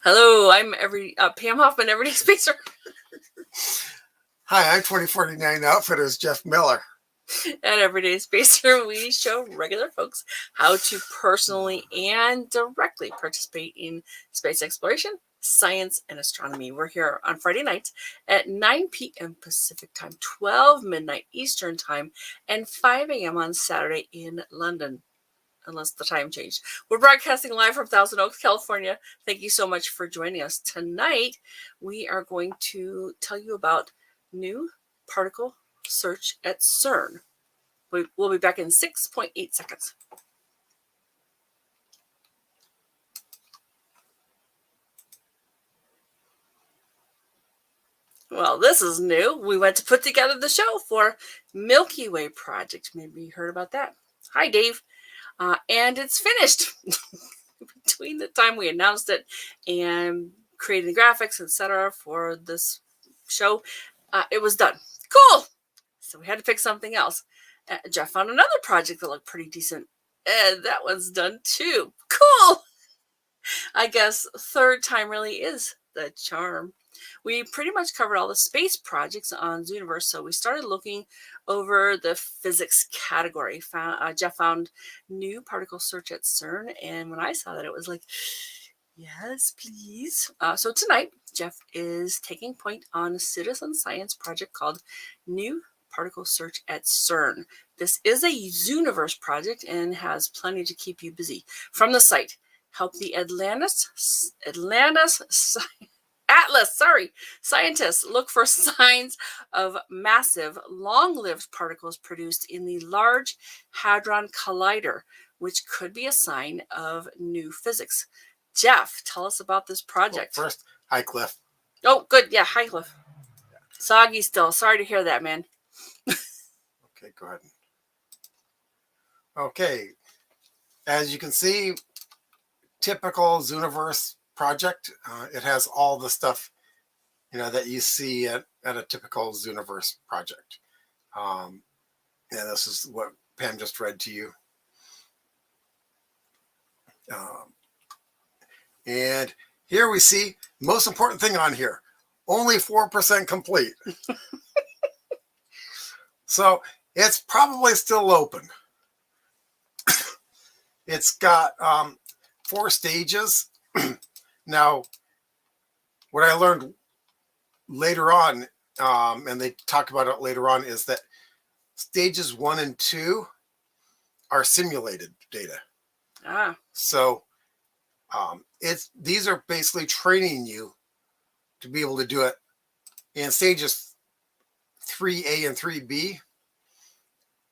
Hello, I'm Pam Hoffman, Everyday Spacer. Hi, I'm 2049 Outfitters Jeff Miller. At Everyday Spacer, we show regular folks how to personally and directly participate in space exploration, science, and astronomy. We're here on Friday nights at 9 p.m. Pacific Time, 12 midnight Eastern Time, and 5 a.m. on Saturday in London, unless the time changed. We're broadcasting live from Thousand Oaks, California. Thank you so much for joining us. Tonight, we are going to tell you about new particle search at CERN. We'll be back in 6.8 seconds. Well, this is new. We went to put together the show for Miky Way Project. Maybe you heard about that. Hi, Dave. And it's finished. Between the time we announced it and creating the graphics, etc., for this show, it was done. Cool. So we had to pick something else. Jeff found another project that looked pretty decent. And that one's done too. Cool. I guess third time really is the charm. We pretty much covered all the space projects on Zooniverse, so we started looking over the physics category. Jeff found new particle search at CERN, and when I saw that, it was like, yes, please. So tonight, Jeff is taking point on a citizen science project called New Particle Search at CERN. This is a Zooniverse project and has plenty to keep you busy. From the site, help the scientists look for signs of massive, long-lived particles produced in the Large Hadron Collider, which could be a sign of new physics. Jeff, tell us about this project. Well, first, hi, Cliff. Oh, good. Yeah, hi, Cliff. Soggy still. Sorry to hear that, man. Okay, go ahead. Okay, as you can see, typical Zooniverse project. It has all the stuff, that you see at a typical Zooniverse project. And this is what Pam just read to you. And here we see most important thing on here, only 4% complete. So it's probably still open. It's got 4 stages. Now, what I learned later on, and they talk about it later on, is that stages 1 and 2 are simulated data. So these are basically training you to be able to do it. And stages 3A and 3B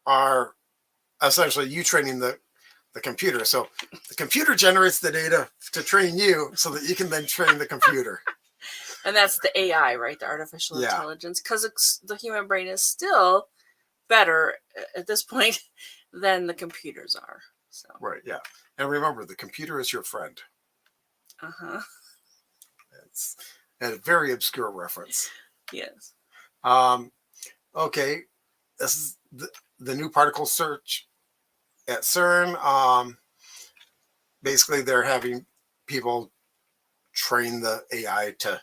are essentially you training the computer. So the computer generates the data to train you so that you can then train the computer. And that's the AI, right? The artificial intelligence. Because the human brain is still better at this point than the computers are. So. Right, yeah. And remember, the computer is your friend. It's a very obscure reference. Yes. Okay, this is the new particle search at CERN. Basically, they're having people train the AI to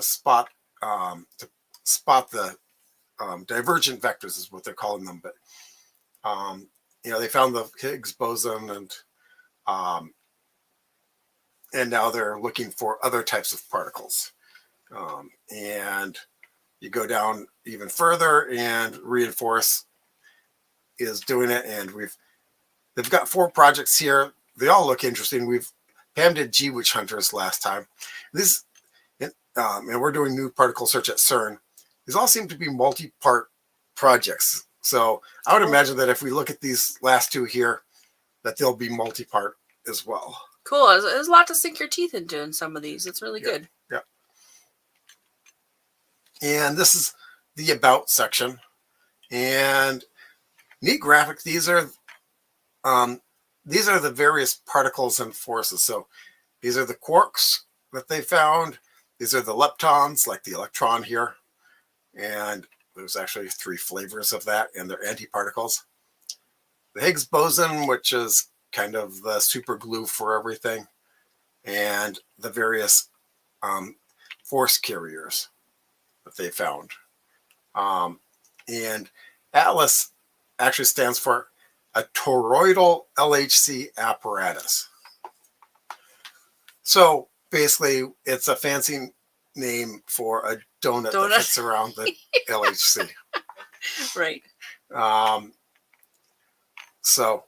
spot the divergent vectors is what they're calling them. But they found the Higgs boson, and now they're looking for other types of particles. And you go down even further, and Reinforce is doing it, and they've got 4 projects here. They all look interesting. Pam did G Witch Hunters last time. And we're doing new particle search at CERN. These all seem to be multi-part projects. So I would imagine that if we look at these last 2 here, that they'll be multi-part as well. Cool. There's a lot to sink your teeth into in some of these. It's really good. Yeah. And this is the About section. And neat graphic. These are the various particles and forces. So these are the quarks that they found. These are the leptons, like the electron here. And there's actually 3 flavors of that, and they're antiparticles. The Higgs boson, which is kind of the super glue for everything. And the various force carriers that they found. And ATLAS actually stands for a toroidal LHC apparatus. So basically, it's a fancy name for a donut. That fits around the LHC. Right. So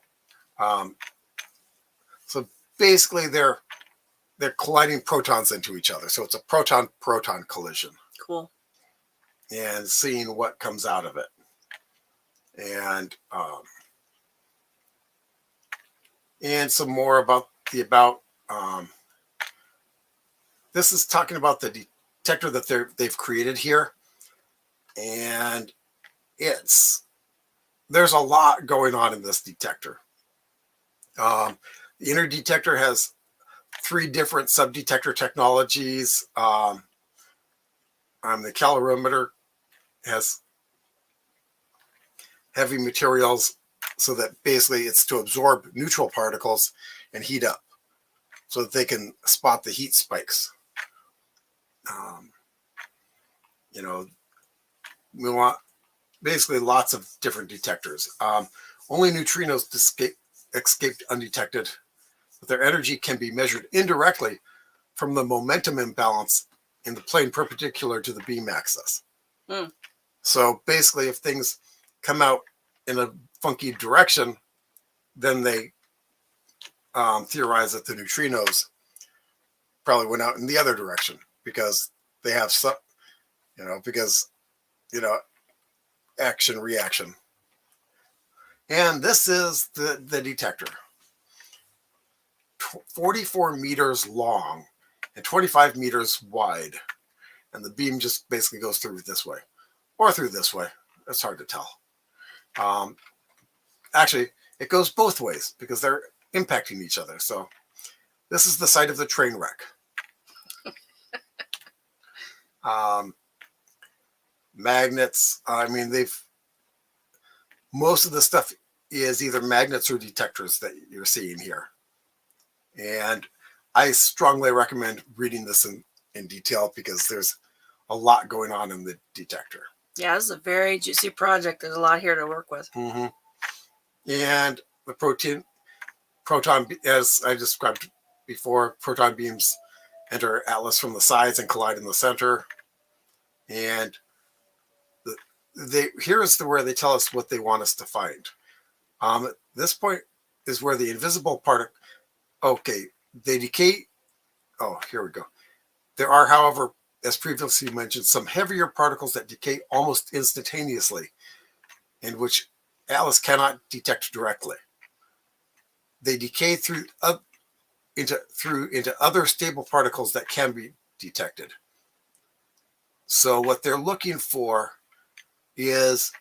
basically, they're colliding protons into each other. So it's a proton-proton collision. Cool. And seeing what comes out of it. And some more about this is talking about the detector that they've created here. And there's a lot going on in this detector. The inner detector has 3 different sub-detector technologies. The calorimeter has heavy materials, so that basically it's to absorb neutral particles and heat up so that they can spot the heat spikes. We want basically lots of different detectors. Only neutrinos escaped undetected, but their energy can be measured indirectly from the momentum imbalance in the plane perpendicular to the beam axis. So basically, if things come out in a funky direction, then they theorize that the neutrinos probably went out in the other direction because they have some, action reaction. And this is the detector, 44 meters long and 25 meters wide, and the beam just basically goes through this way or through this way. It's hard to tell. Actually, it goes both ways because they're impacting each other. So this is the site of the train wreck. Magnets. Most of the stuff is either magnets or detectors that you're seeing here. And I strongly recommend reading this in detail because there's a lot going on in the detector. Yeah, this is a very juicy project. There's a lot here to work with. Mm-hmm. And the proton, as I described before, proton beams enter ATLAS from the sides and collide in the center. And here's where they tell us what they want us to find. This point is where the invisible particle. Okay, they decay. Oh, here we go. There are, however, as previously mentioned, some heavier particles that decay almost instantaneously, in which ATLAS cannot detect directly. They decay into other stable particles that can be detected. So what they're looking for is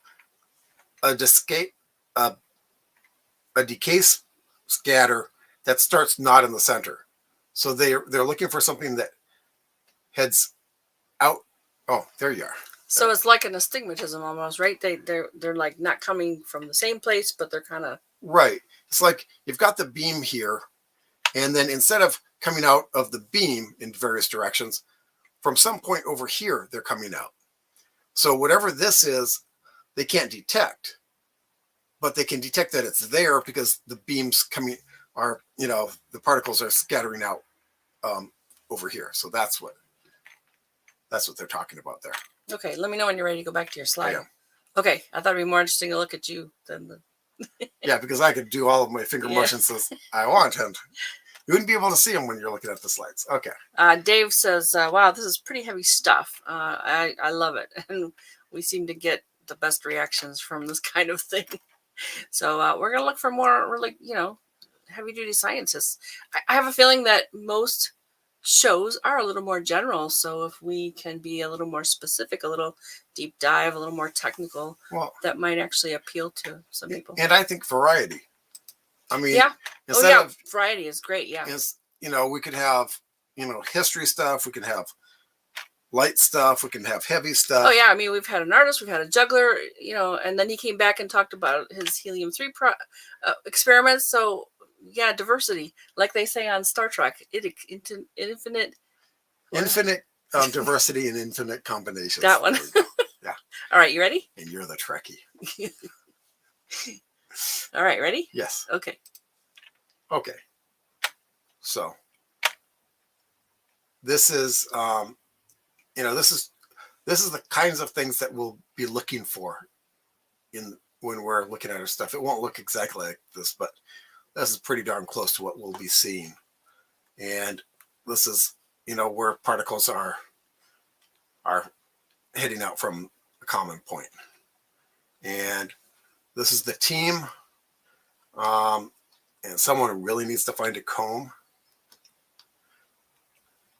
a decay scatter that starts not in the center. So they're looking for something that heads out. Oh, there you are. So it's like an astigmatism almost, right? They're like not coming from the same place, but they're kind of right. It's like you've got the beam here, and then instead of coming out of the beam in various directions, from some point over here they're coming out. So whatever this is, they can't detect, but they can detect that it's there because the beams the particles are scattering out over here. So that's what they're talking about there. Okay, let me know when you're ready to go back to your slide. I am. Okay, I thought it'd be more interesting to look at you than the. Yeah, because I could do all of my finger motions as I want, and you wouldn't be able to see them when you're looking at the slides. Okay. Dave says, "Wow, this is pretty heavy stuff. I love it, and we seem to get the best reactions from this kind of thing. So we're gonna look for more really, heavy-duty scientists. I have a feeling that most shows are a little more general. So if we can be a little more specific, a little deep dive, a little more technical, that might actually appeal to some people. And I think variety. I mean, variety is great. Yeah. We could have, history stuff. We could have light stuff. We can have heavy stuff. Oh yeah. I mean, we've had an artist, we've had a juggler, and then he came back and talked about his helium-3 experiments. So yeah, diversity, like they say on Star Trek, infinite. Infinite diversity and infinite combinations. That one. Yeah. All right, you ready? And you're the Trekkie. All right, ready? Yes. Okay. Okay. So this is, this is the kinds of things that we'll be looking for when we're looking at our stuff. It won't look exactly like this, but this is pretty darn close to what we'll be seeing. And this is, where particles are heading out from a common point. And this is the team. And someone really needs to find a comb.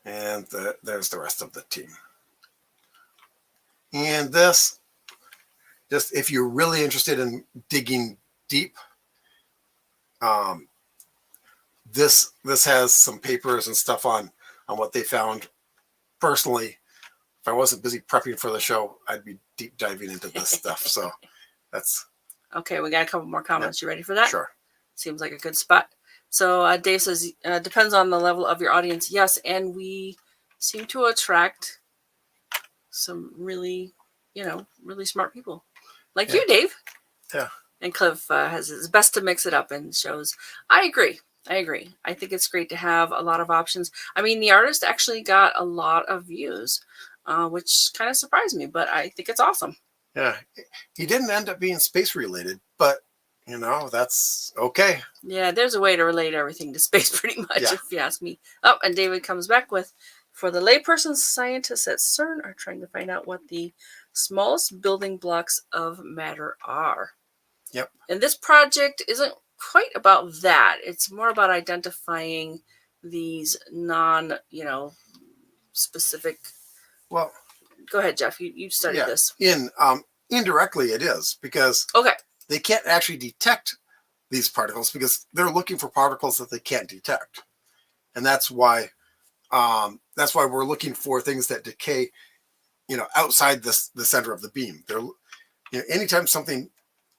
And there's the rest of the team. And this, just if you're really interested in digging deep, this has some papers and stuff on what they found. Personally, if I wasn't busy prepping for the show, I'd be deep diving into this stuff. So that's okay. We got a couple more comments. You ready for that? Sure. Seems like a good spot. So Dave says, depends on the level of your audience. Yes, and we seem to attract some really, really smart people like you, Dave. Yeah. And Cliff has his best to mix it up and shows. I agree. I think it's great to have a lot of options. I mean, the artist actually got a lot of views, which kind of surprised me, but I think it's awesome. Yeah. He didn't end up being space related, but that's okay. Yeah, there's a way to relate everything to space pretty much, if you ask me. Oh, and David comes back with, for the layperson, scientists at CERN are trying to find out what the smallest building blocks of matter are. Yep. And this project isn't quite about that. It's more about identifying these specific. Well, go ahead, Jeff. You studied this. Indirectly, it is, because they can't actually detect these particles because they're looking for particles that they can't detect, and that's why we're looking for things that decay, outside the center of the beam. Anytime something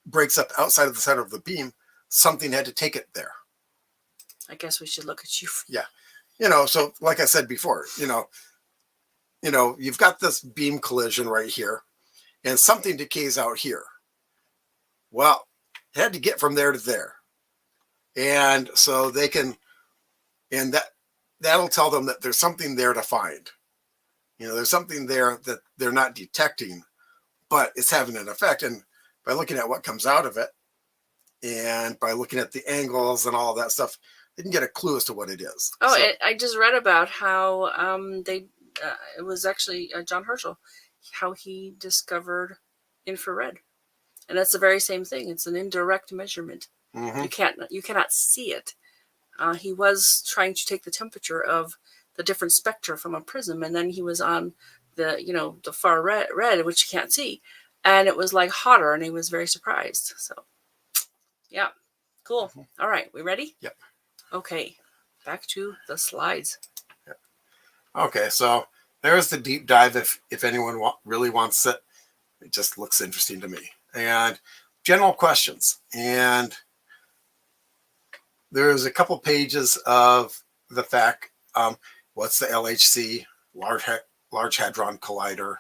breaks up outside of the center of the beam, something had to take it there. I guess we should look at you. Yeah. So like I said before, you've got this beam collision right here and something decays out here. Well, it had to get from there to there. And so they can, and that'll tell them that there's something there to find. There's something there that they're not detecting, but it's having an effect. And by looking at what comes out of it, and by looking at the angles and all of that stuff, they can get a clue as to what it is. Oh, so, I just read about how it was actually John Herschel, how he discovered infrared, and that's the very same thing. It's an indirect measurement. Mm-hmm. You cannot see it. He was trying to take the temperature of the different spectra from a prism, and then he was on the far red, which you can't see, and it was like hotter, and he was very surprised. So, yeah, cool. Mm-hmm. All right, we ready? Yep. Okay, back to the slides. Yep. Okay, so there's the deep dive. If anyone really wants it, it just looks interesting to me. And general questions, and there's a couple pages of the fact. What's the LHC, Large Hadron Collider?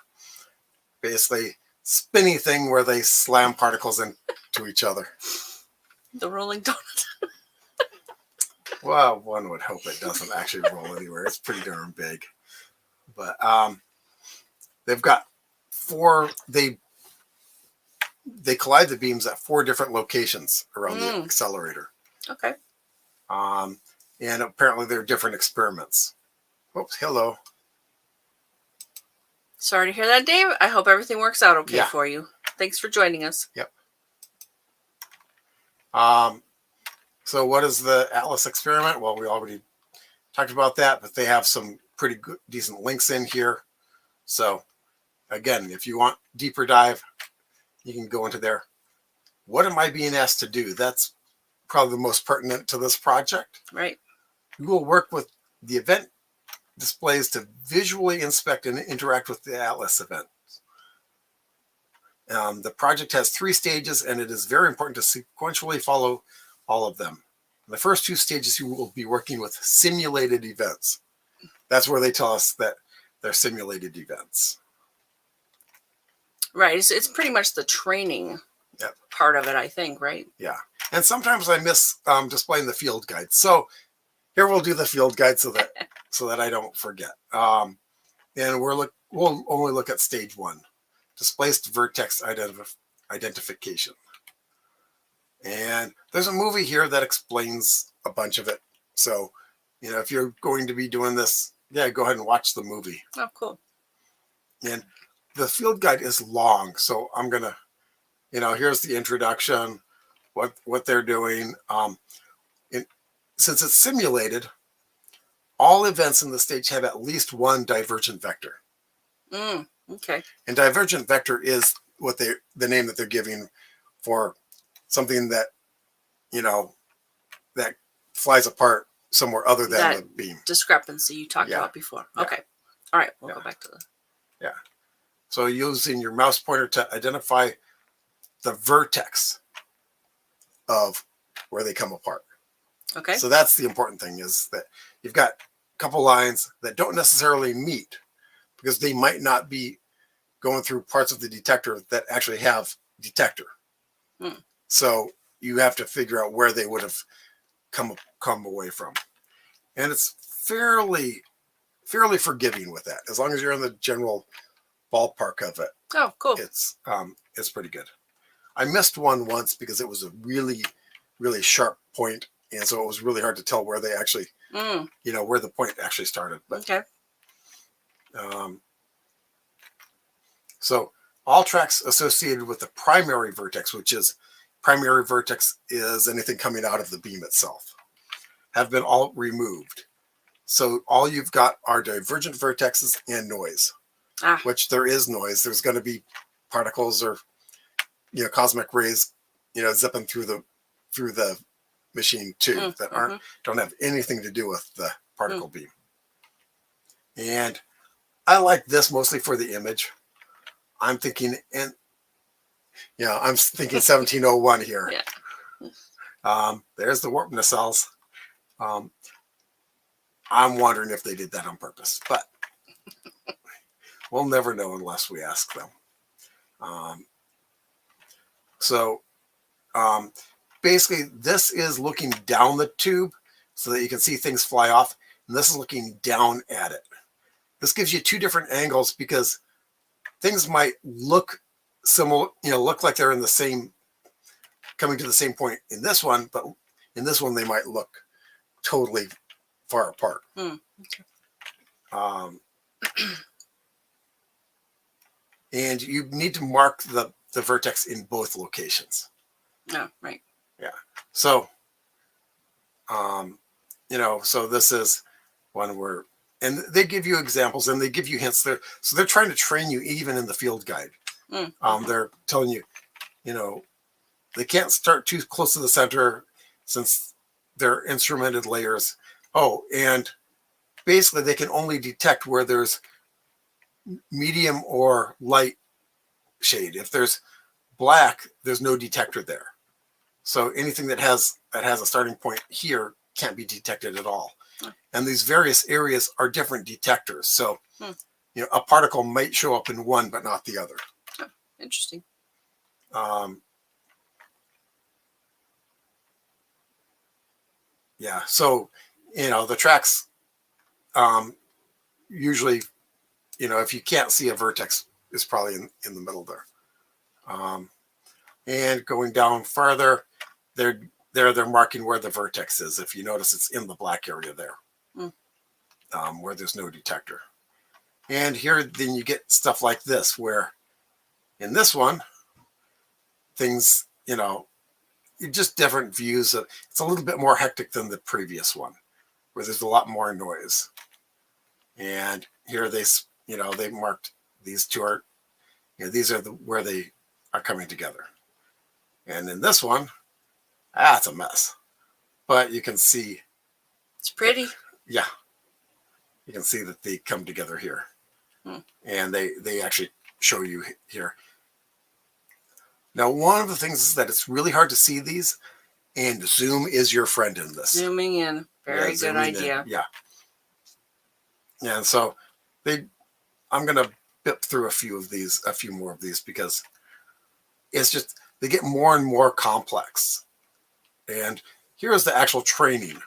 Basically, spinny thing where they slam particles into each other. The rolling donut. Well, one would hope it doesn't actually roll anywhere. It's pretty darn big. But they've got they collide the beams at 4 different locations around the accelerator. Okay. And apparently they're different experiments. Oops, hello. Sorry to hear that, Dave. I hope everything works out okay for you. Thanks for joining us. Yep. So what is the Atlas experiment? Well, we already talked about that, but they have some pretty good, decent links in here. So again, if you want deeper dive, you can go into there. What am I being asked to do? That's probably the most pertinent to this project. Right. We will work with the event displays to visually inspect and interact with the Atlas event. The project has 3 stages, and it is very important to sequentially follow all of them. In the first 2 stages, you will be working with simulated events. That's where they tell us that they're simulated events. Right. It's pretty much the training part of it, I think, right? Yeah. And sometimes I miss displaying the field guide. So here we'll do the field guide so that I don't forget. And we'll only look at stage 1, displaced vertex identification. And there's a movie here that explains a bunch of it. So, if you're going to be doing this, yeah, go ahead and watch the movie. Oh, cool. And the field guide is long, so I'm gonna, here's the introduction, what they're doing. Since it's simulated, all events in the stage have at least one divergent vector. Okay. And divergent vector is the name that they're giving for something that, that flies apart somewhere other than that the beam. Discrepancy you talked about before. Yeah. Okay. All right. We'll go back to the. Yeah. So using your mouse pointer to identify the vertex of where they come apart. Okay. So that's the important thing, is that you've got a couple lines that don't necessarily meet because they might not be going through parts of the detector that actually have detector. So you have to figure out where they would have come away from. And it's fairly forgiving with that. As long as you're in the general ballpark of it. Oh, cool. It's pretty good. I missed one once because it was a really, really sharp point, and so it was really hard to tell where they actually, where the point actually started. But, okay. So all tracks associated with the primary vertex, primary vertex is anything coming out of the beam itself, have been all removed. So all you've got are divergent vertexes and noise. Which there is noise. There's going to be particles or cosmic rays zipping through the machine too that don't have anything to do with the particle beam. And I like this mostly for the image. I'm thinking 1701 here. Yeah. There's the warp nacelles. I'm wondering if they did that on purpose, but we'll never know unless we ask them. Basically, this is looking down the tube so that you can see things fly off, and this is looking down at it. This gives you two different angles because things might look similar, look like they're coming to the same point in this one, but in this one they might look totally far apart. Okay. And you need to mark the vertex in both locations. Oh, right. Yeah. So, so this is one where, and they give you examples and they give you hints there. So they're trying to train you even in the field guide. They're telling you, they can't start too close to the center since they're instrumented layers. Oh, and basically they can only detect where there's medium or light shade. If there's black, there's no detector there. So anything that has a starting point here can't be detected at all. And these various areas are different detectors. So, a particle might show up in one, but not the other. Oh, interesting. Yeah. So, the tracks, usually, if you can't see a vertex, is probably in the middle there. And going down farther, they're marking where the vertex is. If you notice, it's in the black area there, where there's no detector. And here, then you get stuff like this, where in this one, things, just different views of, it's a little bit more hectic than the previous one, where there's a lot more noise. And here they marked these two are, these are where they are coming together. And in this one, it's a mess, but you can see it's pretty. Yeah, you can see that they come together here, and they actually show you here. Now, one of the things is that it's really hard to see these, and zoom is your friend in this. Zooming in, very good idea. Yeah. And so they I'm going to bip through a few more of these, because it's just, they get more and more complex. And here's the actual training.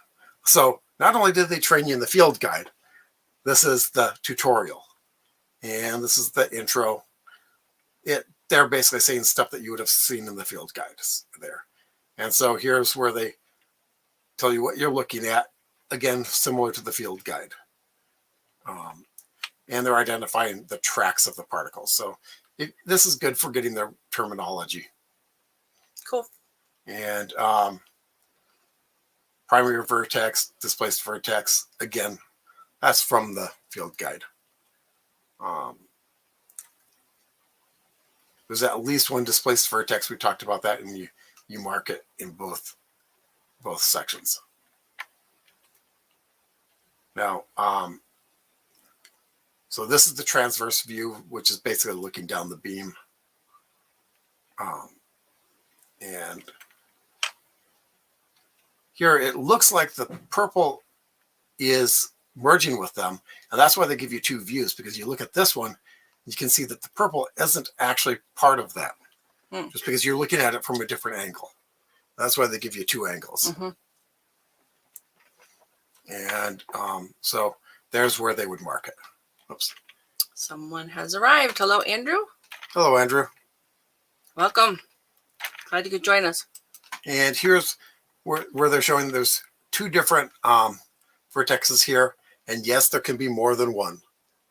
So not only did they train you in the field guide, this is the tutorial, and this is the intro. They're basically saying stuff that you would have seen in the field guides there. And so here's where they tell you what you're looking at, again, similar to the field guide. And they're identifying the tracks of the particles. So this is good for getting their terminology. Cool. And primary vertex, displaced vertex, again, that's from the field guide. There's at least one displaced vertex. We talked about that, and you mark it in both sections. Now, so this is the transverse view, which is basically looking down the beam. And here it looks like the purple is merging with them, and that's why they give you two views, because you look at this one, you can see that the purple isn't actually part of that, just because you're looking at it from a different angle. That's why they give you two angles. And so there's where they would mark it. Oops. Someone has arrived. Hello, Andrew. Hello, Andrew. Welcome. Glad you could join us. And here's where they're showing there's two different vertexes here. And yes, there can be more than one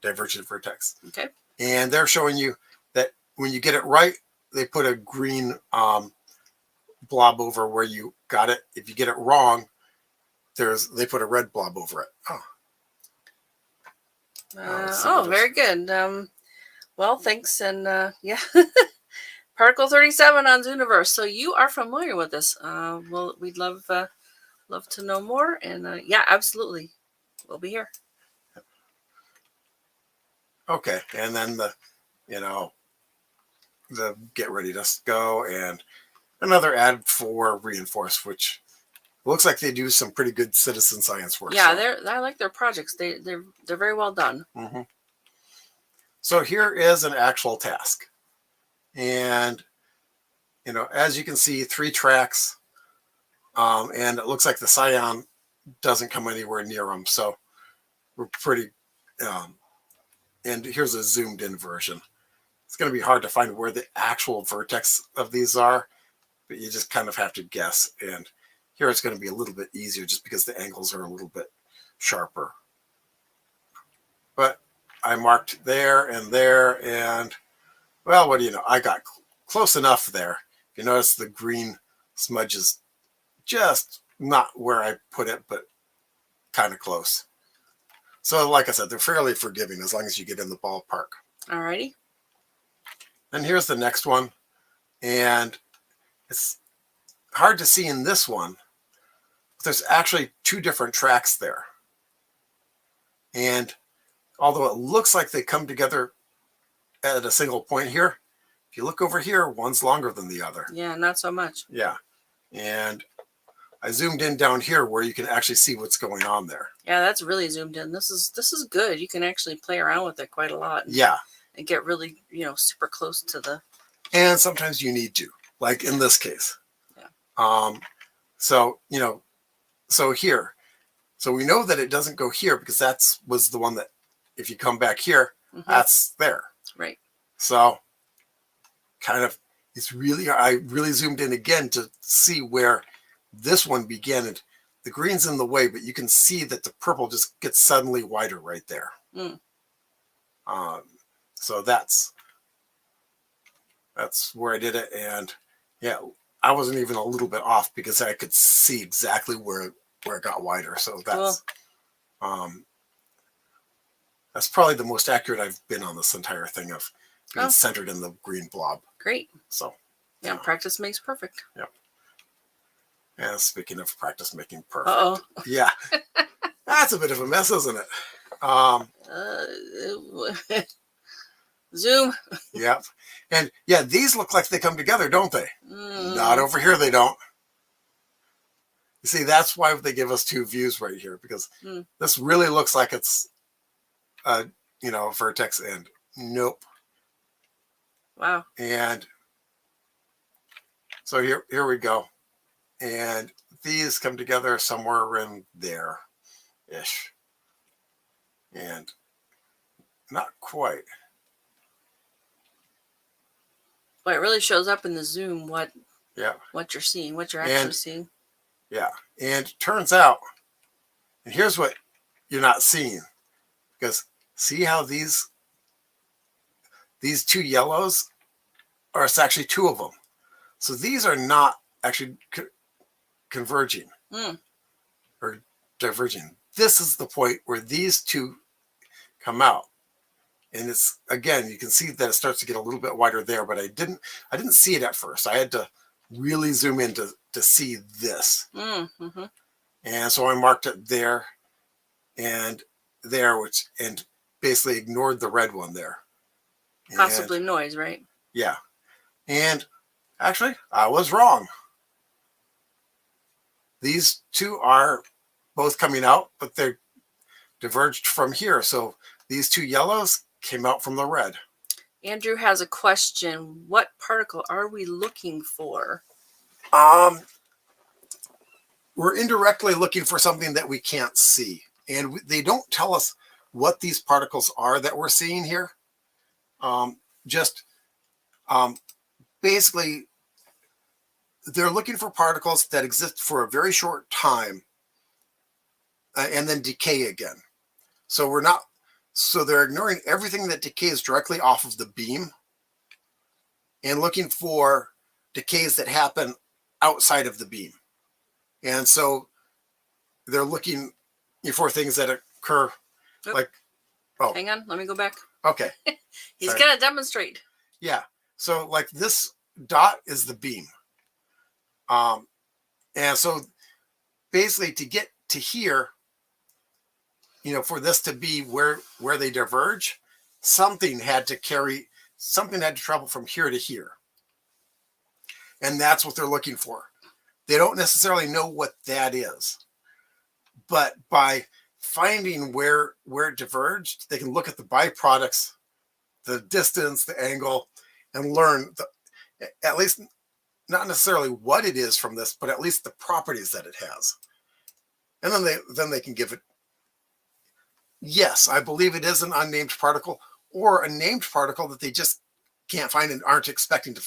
divergent vertex. Okay. And they're showing you that when you get it right, they put a green blob over where you got it. If you get it wrong, they put a red blob over it. Very good. Well, thanks. And yeah, Particle 37 on Zooniverse. So you are familiar with this. Well, we'd love to know more. And yeah, absolutely. We'll be here. Okay. And then the get ready to go, and another ad for Reinforce, which looks like they do some pretty good citizen science work. Yeah, I like their projects. They're very well done. So here is an actual task, and as you can see, 3 tracks, and it looks like the Scion doesn't come anywhere near them. So we're pretty. And here's a zoomed in version. It's going to be hard to find where the actual vertex of these are, but you just kind of have to guess. And here it's going to be a little bit easier just because the angles are a little bit sharper. But I marked there, and well, what do you know? I got close enough there. You notice the green smudge is just not where I put it, but kind of close. So like I said, they're fairly forgiving as long as you get in the ballpark. Alrighty. And here's the next one. And it's hard to see in this one, but there's actually 2 different tracks there. And although it looks like they come together at a single point here, if you look over here, one's longer than the other. Yeah, not so much. Yeah. And I zoomed in down here where you can actually see what's going on there. Yeah, that's really zoomed in. This is good. You can actually play around with it quite a lot. Yeah. And get really, super close to the. And sometimes you need to, like in this case. Yeah. So, so here. So we know that it doesn't go here because was the one that, if you come back here, that's there. Right. So kind of, I really zoomed in again to see where this one began. And the green's in the way, but you can see that the purple just gets suddenly wider right there. So that's where I did it. And yeah, I wasn't even a little bit off because I could see exactly where it got wider. So that's cool. That's probably the most accurate I've been on this entire thing of being centered in the green blob. Great. So yeah, practice makes perfect. Yep. And speaking of practice making perfect, yeah, that's a bit of a mess, isn't it? Zoom. Yep. And yeah, these look like they come together, don't they? Not over here, they don't. You see, that's why they give us 2 views right here, because this really looks like it's vertex, and nope. Wow. And so here we go. And these come together somewhere around there-ish. And not quite. Well, it really shows up in the zoom what you're seeing, what you're actually seeing. Yeah. And turns out, and here's what you're not seeing. Because see how these two yellows are, it's actually two of them. So these are not actually converging or diverging. This is the point where these two come out. And it's, again, you can see that it starts to get a little bit wider there, but I didn't see it at first. I had to really zoom in to see this. Mm-hmm. And so I marked it there and there, and basically ignored the red one there. Possibly noise, right? Yeah. And actually, I was wrong. These two are both coming out, but they're diverged from here. So these two yellows came out from the red. Andrew has a question. What particle are we looking for? We're indirectly looking for something that we can't see. And they don't tell us what these particles are that we're seeing here. Basically, they're looking for particles that exist for a very short time and then decay again. So they're ignoring everything that decays directly off of the beam and looking for decays that happen outside of the beam. And so they're looking for things that occur like, hang on, let me go back. Okay. He's going to demonstrate. Yeah. So like this dot is the beam. And so basically to get to here, for this to be where they diverge, something had to travel from here to here. And that's what they're looking for. They don't necessarily know what that is. But by finding where it diverged, they can look at the byproducts, the distance, the angle, and learn at least not necessarily what it is from this, but at least the properties that it has. And then they can give it, yes, I believe it is an unnamed particle, or a named particle that they just can't find and aren't expecting to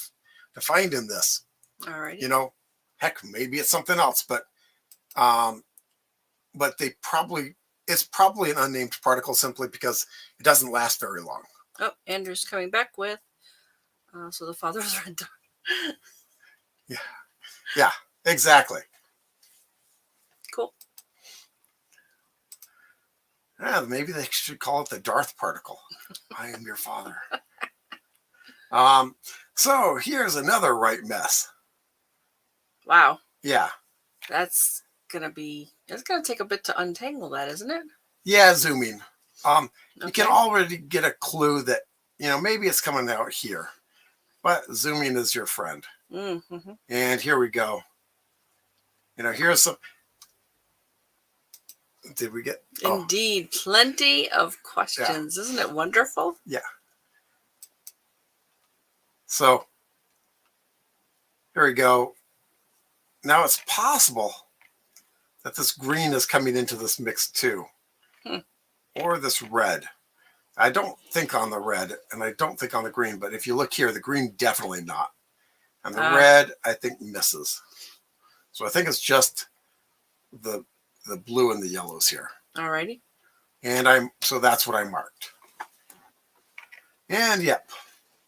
find in this. All right. Heck, maybe it's something else, but it's probably an unnamed particle simply because it doesn't last very long. Oh, Andrew's coming back with, so the father's red dot. Yeah, exactly. Cool. Yeah, maybe they should call it the Darth particle. I am your father. So here's another right mess. Wow. Yeah. It's gonna take a bit to untangle that, isn't it? Yeah, zooming. You can already get a clue that, maybe it's coming out here. But zooming is your friend. Mm-hmm. And here we go. Here's some. Did we get? Indeed, plenty of questions. Yeah. Isn't it wonderful? Yeah. So here we go. Now it's possible that this green is coming into this mix too, or this red. I don't think on the red, and I don't think on the green, but if you look here, the green definitely not. And the red, I think, misses. So I think it's just the blue and the yellows here. All righty. And so that's what I marked. And yep.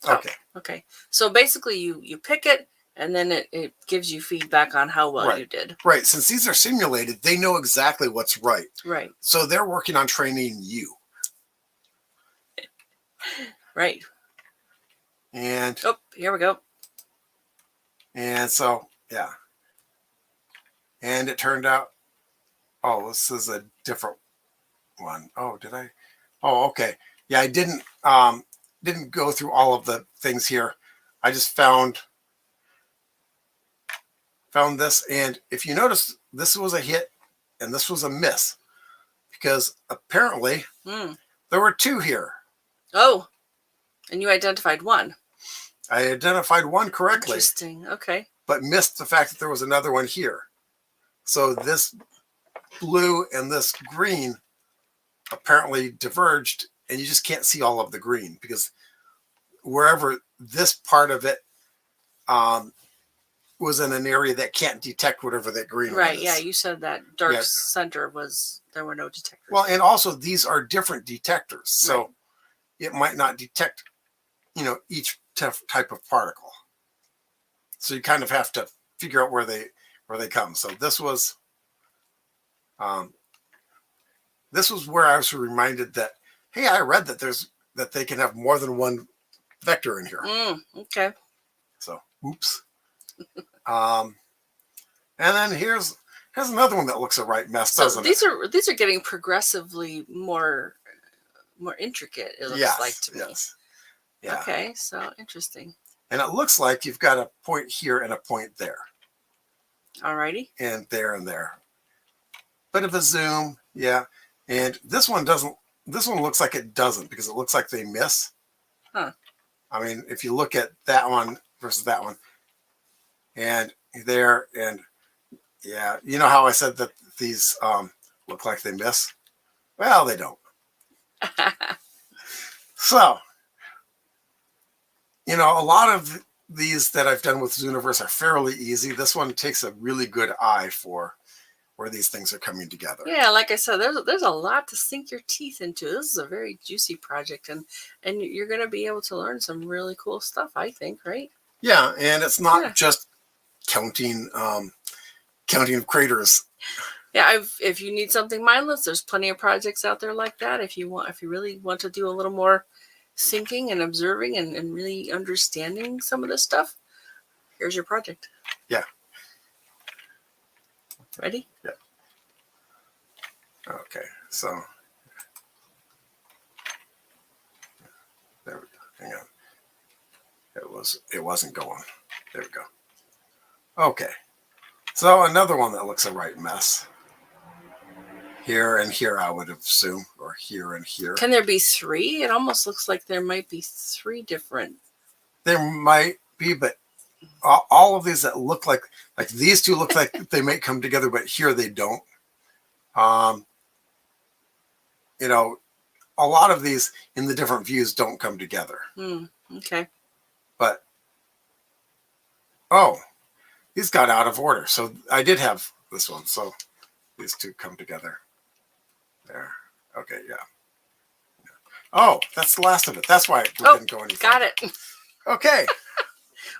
Okay. Okay. So basically you pick it, and then it gives you feedback on how well you did. Right. Since these are simulated, they know exactly what's right. Right. So they're working on training you. Right. And here we go. And so, yeah. And it turned out, this is a different one. Oh, did I? Oh, okay. Yeah, I didn't go through all of the things here. I just found this. And if you notice, this was a hit and this was a miss, because apparently There were two here. Oh, and you identified one. I identified one correctly. Interesting. Okay. But missed the fact that there was another one here. So this blue and this green apparently diverged, and you just can't see all of the green because wherever this part of it was in an area that can't detect whatever that green Right. is. Yeah, you said that dark center was, there were no detectors. Well, and also these are different detectors, so it might not detect, each type of particle. So you kind of have to figure out where they come. So this was where I was reminded that, hey, I read that they can have more than one vector in here. Okay. So, oops. And then here's another one that looks a right mess, doesn't it? These are getting progressively more intricate, it looks like to me. Yes. Yeah. Okay, so interesting. And it looks like you've got a point here and a point there. Alrighty. And there and there. Bit of a zoom, yeah. And this one looks like it doesn't, because it looks like they miss. Huh. I mean, if you look at that one versus that one, and there, and yeah, you know how I said that these look like they miss? Well, they don't. So, a lot of these that I've done with Zooniverse are fairly easy. This one takes a really good eye for where these things are coming together. Yeah, like I said, there's a lot to sink your teeth into. This is a very juicy project, and you're going to be able to learn some really cool stuff, I think, right? Yeah, and it's not just counting of craters. Yeah, if you need something mindless, there's plenty of projects out there like that. If you really want to do a little more thinking and observing and really understanding some of this stuff, here's your project. Yeah. Ready? Yeah. Okay, so there we go. Hang on. It wasn't going. There we go. Okay. So another one that looks a right mess. Here and here, I would assume, or here and here. Can there be three? It almost looks like there might be three different. There might be, but all of these that look like these two look like they might come together, but here they don't. A lot of these in the different views don't come together. Okay. But, these got out of order. So I did have this one. So these two come together. There. Okay, yeah. Oh, that's the last of it. That's why it didn't go any further. Got it. Okay.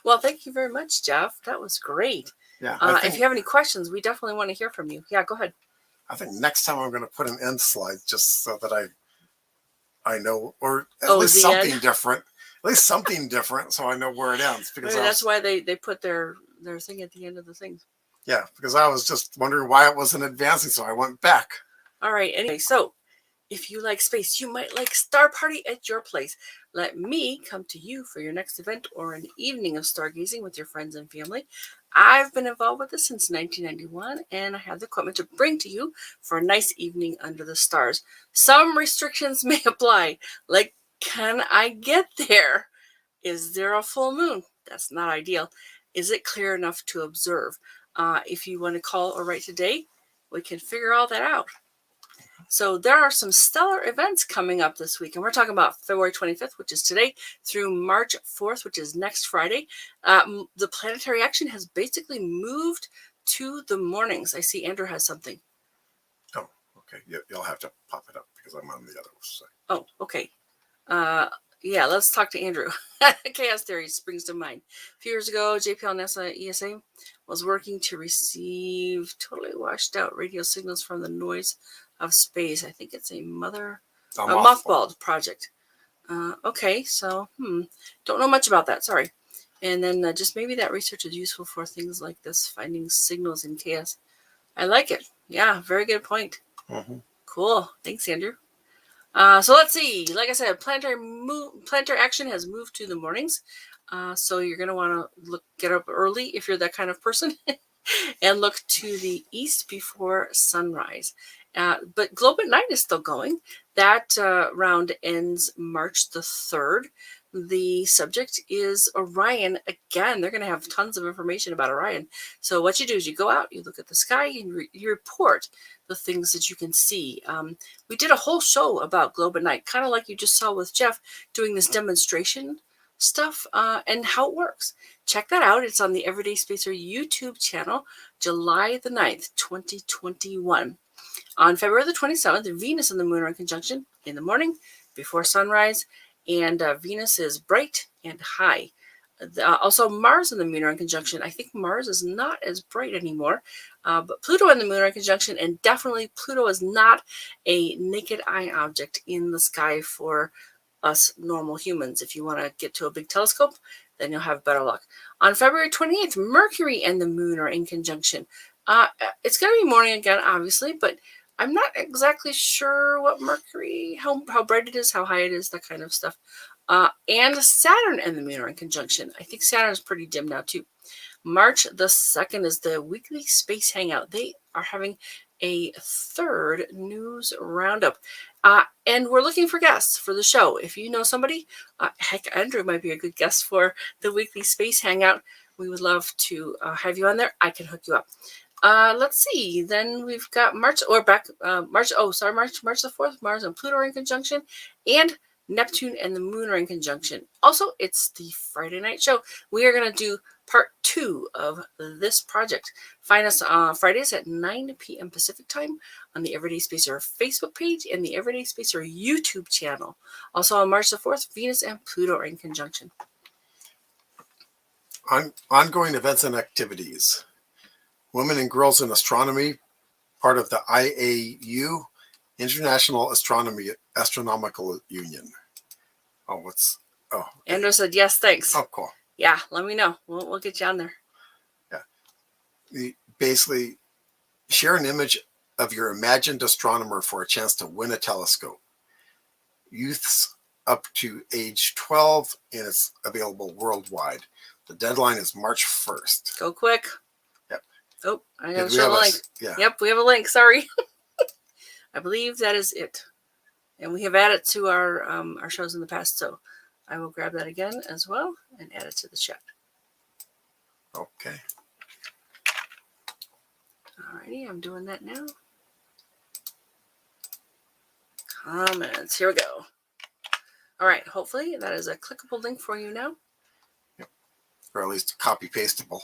Well, thank you very much, Jeff. That was great. Yeah. If you have any questions, we definitely want to hear from you. Yeah, go ahead. I think next time I'm going to put an end slide just so that I know, or at least something different. At least something different, so I know where it ends. Because that's why they put their thing at the end of the thing. Yeah, because I was just wondering why it wasn't advancing, so I went back. All right. Anyway, so if you like space, you might like Star Party at your place. Let me come to you for your next event or an evening of stargazing with your friends and family. I've been involved with this since 1991, and I have the equipment to bring to you for a nice evening under the stars. Some restrictions may apply, like, can I get there? Is there a full moon? That's not ideal. Is it clear enough to observe? If you want to call or write today, we can figure all that out. So there are some stellar events coming up this week, and we're talking about February 25th, which is today, through March 4th, which is next Friday. The planetary action has basically moved to the mornings. I see Andrew has something. Oh, okay. You'll have to pop it up because I'm on the other side. Oh, okay. Yeah, let's talk to Andrew. Chaos theory springs to mind. A few years ago, JPL NASA ESA was working to receive totally washed out radio signals from the noise of space. I think it's a mothballed project. Okay, so don't know much about that. Sorry. And then just maybe that research is useful for things like this, finding signals in chaos. I like it. Yeah, very good point. Mm-hmm. Cool. Thanks, Andrew. So let's see. Like I said, planetary action has moved to the mornings. So you're going to want to get up early if you're that kind of person and look to the east before sunrise. But Globe at Night is still going. That round ends March the 3rd. The subject is Orion. Again, they're going to have tons of information about Orion. So what you do is you go out, you look at the sky, and you report the things that you can see. We did a whole show about globe at night, kind of like you just saw with Jeff doing this demonstration stuff and how it works. Check that out. It's on the Everyday Spacer YouTube channel, July the 9th, 2021. On February the 27th, Venus and the Moon are in conjunction in the morning before sunrise, and Venus is bright and high. Also, Mars and the Moon are in conjunction. I think Mars is not as bright anymore, but Pluto and the Moon are in conjunction, and definitely Pluto is not a naked eye object in the sky for us normal humans. If you want to get to a big telescope, then you'll have better luck. On February 28th, Mercury and the Moon are in conjunction. It's going to be morning again, obviously, but I'm not exactly sure what Mercury, how bright it is, how high it is, that kind of stuff. And Saturn and the Moon are in conjunction. I think Saturn is pretty dim now, too. March the 2nd is the weekly space hangout. They are having a 3rd news roundup. And we're looking for guests for the show. If you know somebody, heck, Andrew might be a good guest for the weekly space hangout. We would love to have you on there. I can hook you up. Let's see. Then we've got March the 4th. Mars and Pluto are in conjunction, and Neptune and the Moon are in conjunction. Also, it's the Friday night show. We are going to do part 2 of this project. Find us on Fridays at 9 p.m. Pacific time on the Everyday Spacer Facebook page and the Everyday Spacer YouTube channel. Also on March the 4th, Venus and Pluto are in conjunction. Ongoing events and activities. Women and Girls in Astronomy, part of the IAU, International Astronomical Union. Andrew said yes, thanks. Oh, cool. Yeah, let me know. We'll get you on there. Yeah. Basically, share an image of your imagined astronomer for a chance to win a telescope. Youths up to age 12, and it's available worldwide. The deadline is March 1st. Go quick. Yep. Oh, I gotta show the link. Yeah. Yep, we have a link. Sorry. I believe that is it. And we have added to our shows in the past, so I will grab that again as well and add it to the chat. Okay. Alrighty, I'm doing that now. Comments. Here we go. All right, hopefully that is a clickable link for you now. Yep. Or at least copy pastable.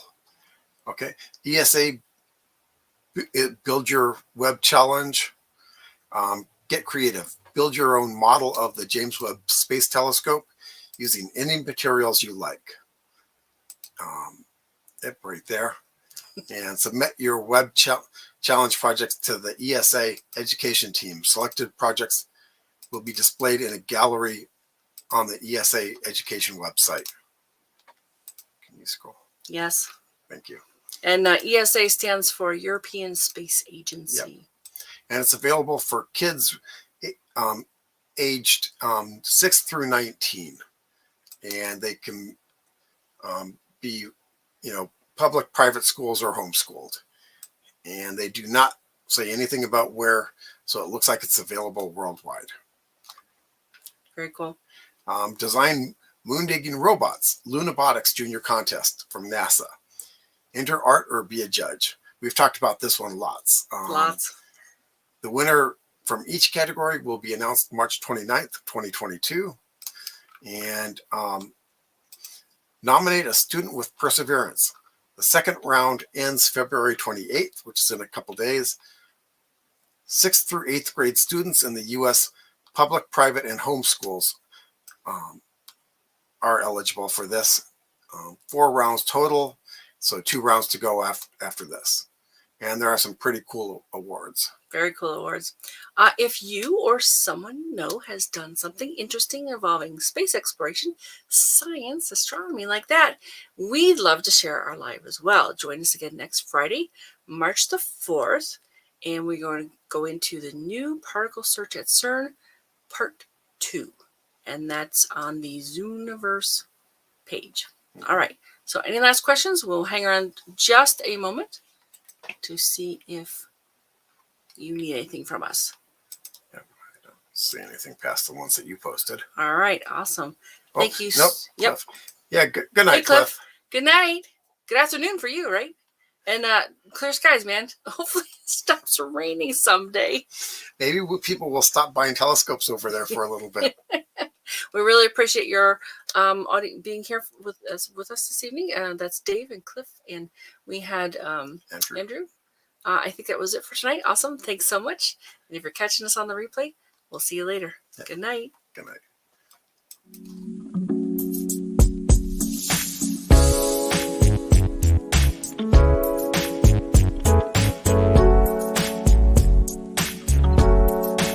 Okay. ESA Build Your Web Challenge. Get creative. Build your own model of the James Webb Space Telescope using any materials you like. Right there. And submit your web challenge projects to the ESA education team. Selected projects will be displayed in a gallery on the ESA education website. Can you scroll? Yes. Thank you. And ESA stands for European Space Agency. Yep. And it's available for kids aged 6 through 19. And they can be, public, private schools, or homeschooled. And they do not say anything about where, so it looks like it's available worldwide. Very cool. Design moon digging robots, Lunabotics Junior Contest from NASA. Enter art or be a judge. We've talked about this one lots. Lots. The winner from each category will be announced March 29th, 2022. And nominate a student with perseverance. The second round ends February 28th, which is in a couple days. 6th through 8th grade students in the U.S. public, private, and home schools are eligible for this. 4 rounds total, so 2 rounds to go after this. And there are some pretty cool awards. Very cool awards. If you or someone you know has done something interesting involving space exploration, science, astronomy like that, we'd love to share our live as well. Join us again next Friday, March the 4th, and we're going to go into the new particle search at CERN, part 2. And that's on the Zooniverse page. All right. So any last questions? We'll hang around just a moment to see if you need anything from us. Yeah, I don't see anything past the ones that you posted. All right, awesome. Thank you. Nope. Yep. Cliff. Yeah. Good night, Hey, Cliff. Cliff. Good night. Good afternoon for you, right? And clear skies, man. Hopefully it stops raining someday. Maybe people will stop buying telescopes over there for a little bit. We really appreciate your being here with us this evening. That's Dave and Cliff, and we had Andrew. I think that was it for tonight. Awesome. Thanks so much. And if you're catching us on the replay, we'll see you later. Yeah. Good night. Good night.